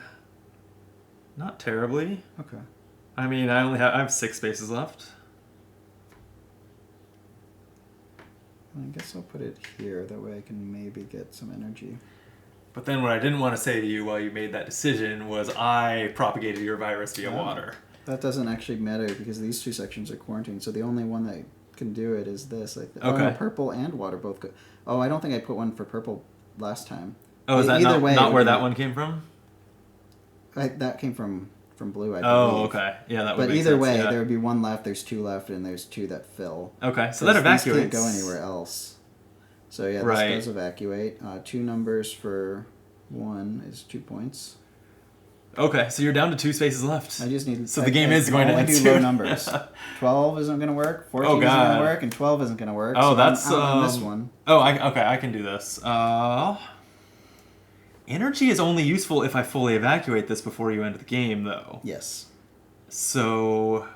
terribly. Okay. I mean, I have 6 spaces left. I guess I'll put it here, that way I can maybe get some energy. But then what I didn't want to say to you while you made that decision was I propagated your virus via water. That doesn't actually matter because these 2 sections are quarantined, so the only one that can do it is this. Okay. Oh, no, purple and water both go. Oh, I don't think I put one for purple last time. Oh, is that not where that one came from? That came from blue, I believe. Oh, okay. Yeah, that would But make either sense, way, yeah. there would be 1 left, there's 2 left, and there's 2 that fill. Okay, so that evacuates. These can't go anywhere else. So yeah, right. This does evacuate. 2 numbers for 1 is 2 points. Okay, so you're down to 2 spaces left. I just need. So the game is going to end do soon. low numbers. 12 isn't going to work. 14 isn't going to work, and 12 isn't going to work. Oh, so that's I'm on this one. Oh, I can do this. Energy is only useful if I fully evacuate this before you end the game, though. Yes. So,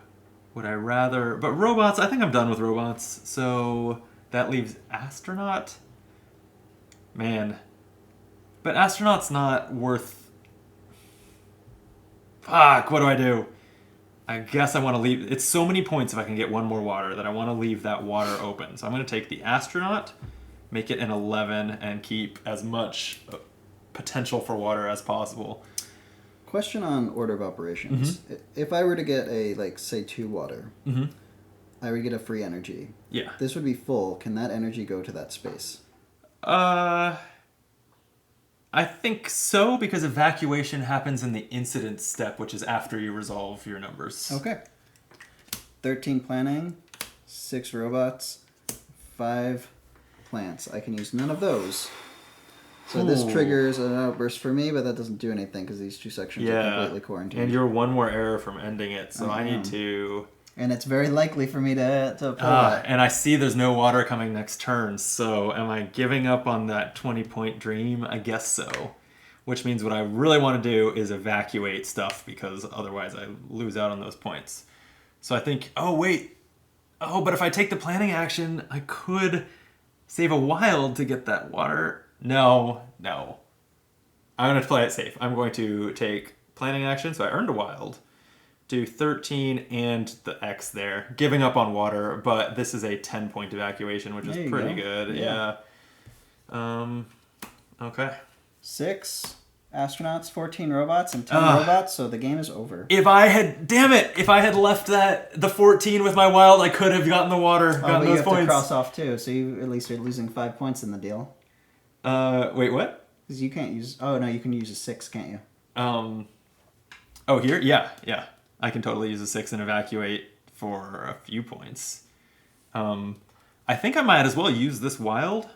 would I rather... But robots, I think I'm done with robots. So, that leaves astronaut. Man. But astronaut's not worth... Fuck, what do I do? I guess I want to leave... It's so many points if I can get 1 more water that I want to leave that water open. So I'm going to take the astronaut, make it an 11, and keep as much potential for water as possible. Question on order of operations. Mm-hmm. If I were to get a, like, say 2 water, I would get a free energy. Yeah. This would be full. Can that energy go to that space? I think so, because evacuation happens in the incident step, which is after you resolve your numbers. Okay. 13 planning, 6 robots, 5 plants. I can use none of those. So this triggers an outburst for me, but that doesn't do anything because these 2 sections are completely quarantined. And you're 1 more error from ending it, so I need to... And it's very likely for me to pull that. And I see there's no water coming next turn, so am I giving up on that 20-point dream? I guess so. Which means what I really want to do is evacuate stuff, because otherwise I lose out on those points. So I think, but if I take the planning action, I could save a wild to get that water. No. I'm going to play it safe. I'm going to take planning action, so I earned a wild. Do 13 and the X there. Giving up on water, but this is a 10-point evacuation, which is pretty good. Yeah. Okay. 6 astronauts, 14 robots, and 10 robots, so the game is over. If I had left the 14 with my wild, I could have gotten the water, gotten those you have points. to cross off too, so you at least are losing 5 points in the deal. Wait, what? Because you can't use... Oh, no, you can use a 6, can't you? Oh, here? Yeah. I can totally use a 6 and evacuate for a few points. I think I might as well use this wild.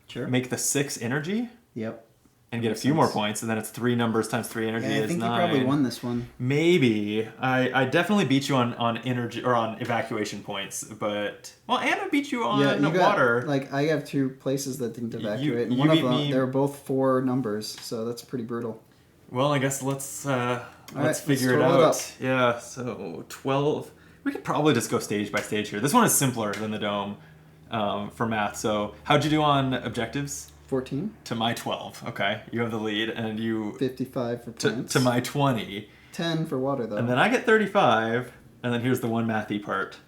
Sure. Make the 6 energy. Yep. And get a few more points, and then it's 3 numbers times 3 energy is 9. I think you probably won this one. Maybe. I definitely beat you on energy or on evacuation points, but and I beat you on water. Like I have 2 places that didn't evacuate, and one of them they're both 4 numbers, so that's pretty brutal. Well, I guess let's figure it out. Yeah, so 12. We could probably just go stage by stage here. This one is simpler than the dome for math. So how'd you do on objectives? 14 to my 12. Okay, you have the lead, and you 55 for points. To my 20. 10 for water though. And then I get 35, and then here's the one mathy part.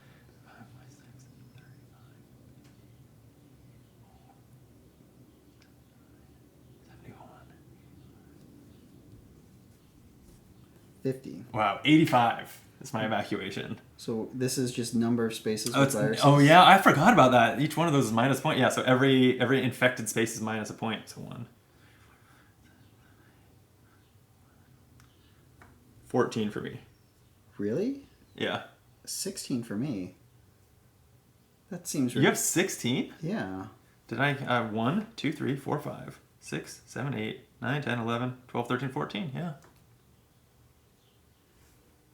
50. Wow, 85 is my evacuation. So this is just number of spaces with viruses? Oh yeah, I forgot about that. Each one of those is minus a point. Yeah, so every infected space is minus a point. So 1. 14 for me. Really? Yeah. 16 for me. That seems You have 16? Yeah. Did I have 1, 2, 3, 4, 5, 6, 7, 8, 9, 10, 11, 12, 13, 14? Yeah.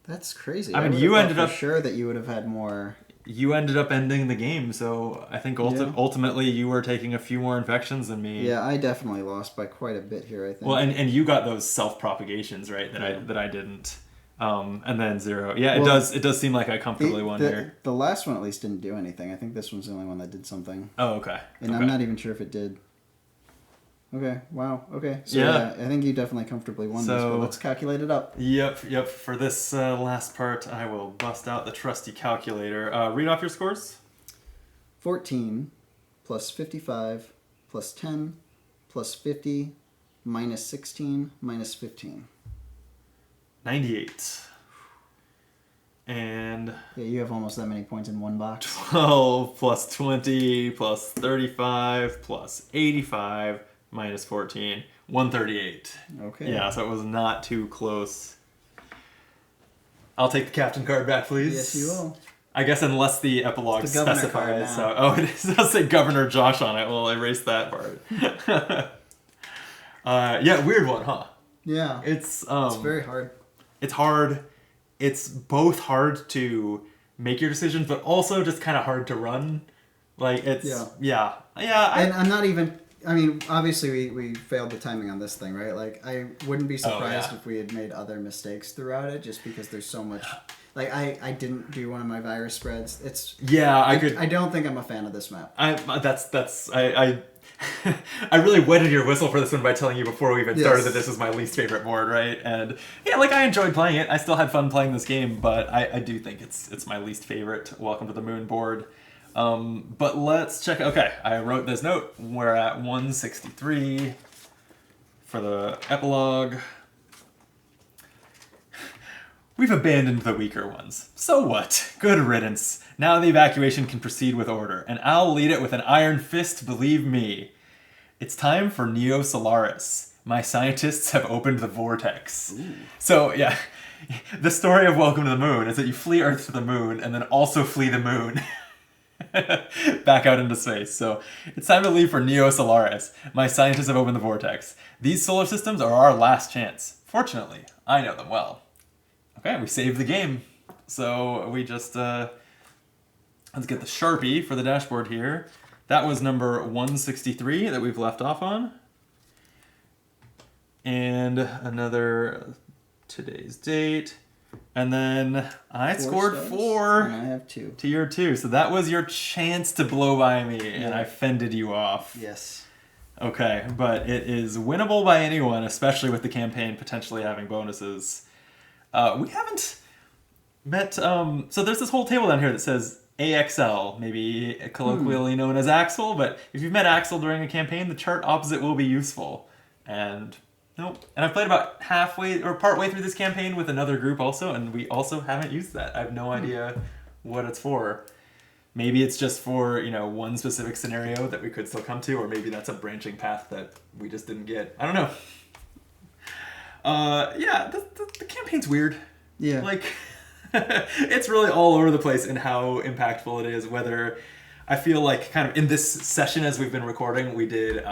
That's crazy. I mean, you ended up... sure that you would have had more... You ended up ending the game, so I think ultimately you were taking a few more infections than me. Yeah, I definitely lost by quite a bit here, I think. Well, and you got those self-propagations, right, that I didn't. And then 0. Yeah, it does seem like I comfortably won here. The last one at least didn't do anything. I think this one's the only one that did something. Oh, okay. And I'm not even sure if it did. Okay, wow, okay. So yeah, I think you definitely comfortably won this, but let's calculate it up. Yep. For this last part, I will bust out the trusty calculator. Read off your scores. 14 plus 55 plus 10 plus 50 minus 16 minus 15. 98. And... Yeah, you have almost that many points in one box. 12 plus 20 plus 35 plus 85... minus 14, 138. Okay. Yeah, so it was not too close. I'll take the captain card back, please. Yes, you will. I guess unless the epilogue specifies. So, it does say Governor Josh on it. We'll erase that part. Yeah, weird one, huh? Yeah. It's very hard. It's hard. It's both hard to make your decisions, but also just kind of hard to run. Like, it's... Yeah. And I'm not even... I mean, obviously we failed the timing on this thing, right? Like, I wouldn't be surprised if we had made other mistakes throughout it, just because there's so much... Like, I didn't do one of my virus spreads. It's... Yeah, I don't think I'm a fan of this map. I really wetted your whistle for this one by telling you before we even started that this was my least favorite board, right? And yeah, like, I enjoyed playing it. I still had fun playing this game, but I do think it's my least favorite Welcome to the Moon board. But let's check. Okay, I wrote this note. We're at 163 for the epilogue. We've abandoned the weaker ones. So what? Good riddance. Now the evacuation can proceed with order, and I'll lead it with an iron fist, believe me. It's time for Neo Solaris. My scientists have opened the vortex. Ooh. So, yeah, the story of Welcome to the Moon is that you flee Earth to the moon, and then also flee the moon. Back out into space. So it's time to leave for Neo Solaris. My scientists have opened the vortex. These solar systems are our last chance. Fortunately, I know them well. Okay, we saved the game. So we just let's get the Sharpie for the dashboard here. That was number 163 that we've left off on. And another today's date. And then I scored 4. And I have 2. To your 2. So that was your chance to blow by me, and I fended you off. Yes. Okay, but it is winnable by anyone, especially with the campaign potentially having bonuses. We haven't met... so there's this whole table down here that says AXL, maybe colloquially known as Axel, but if you've met Axel during a campaign, the chart opposite will be useful. And... Nope. And I've played about halfway or partway through this campaign with another group also, and we also haven't used that. I have no idea what it's for. maybe it's just for, one specific scenario that we could still come to, or maybe that's a branching path that we just didn't get. I don't know. Yeah, the campaign's weird. Yeah. Like, it's really all over the place in how impactful it is, whether I feel like kind of in this session as we've been recording, we did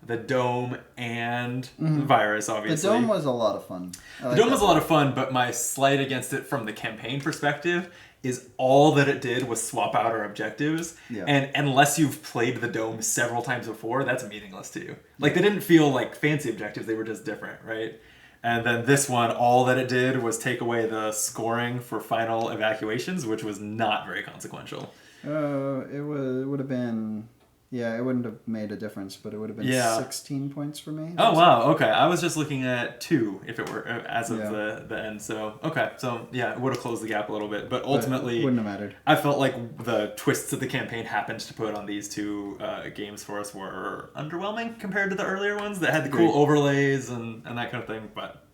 the Dome and Virus, obviously. The Dome was a lot of fun. The Dome was a lot of fun, but my slight against it from the campaign perspective is all that it did was swap out our objectives. Yeah. And unless you've played the Dome several times before, that's meaningless to you. Like, they didn't feel like fancy objectives, they were just different, right? And then this one, all that it did was take away the scoring for final evacuations, which was not very consequential. It would have been... Yeah, it wouldn't have made a difference, but it would have been 16 points for me. Oh, wow. Okay. I was just looking at 2 if it were as of the end. So, okay. So, yeah, it would have closed the gap a little bit. But ultimately, it wouldn't have mattered. I felt like the twists that the campaign happened to put on these 2 games for us were underwhelming compared to the earlier ones that had the cool overlays and that kind of thing. But,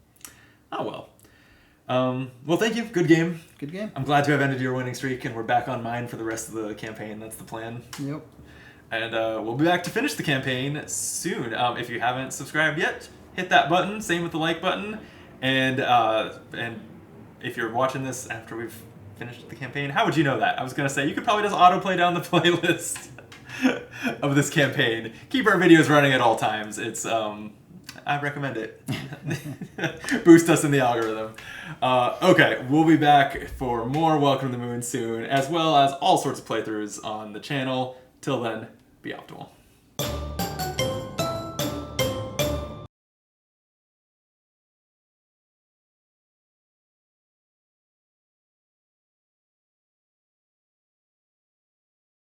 oh well. Well, thank you. Good game. Good game. I'm glad to have ended your winning streak, and we're back on mine for the rest of the campaign. That's the plan. Yep. And we'll be back to finish the campaign soon. If you haven't subscribed yet, hit that button. Same with the like button. And if you're watching this after we've finished the campaign, how would you know that? I was going to say, you could probably just autoplay down the playlist of this campaign. Keep our videos running at all times. It's I recommend it. Boost us in the algorithm. Okay, we'll be back for more Welcome to the Moon soon, as well as all sorts of playthroughs on the channel. Till then, be optimal.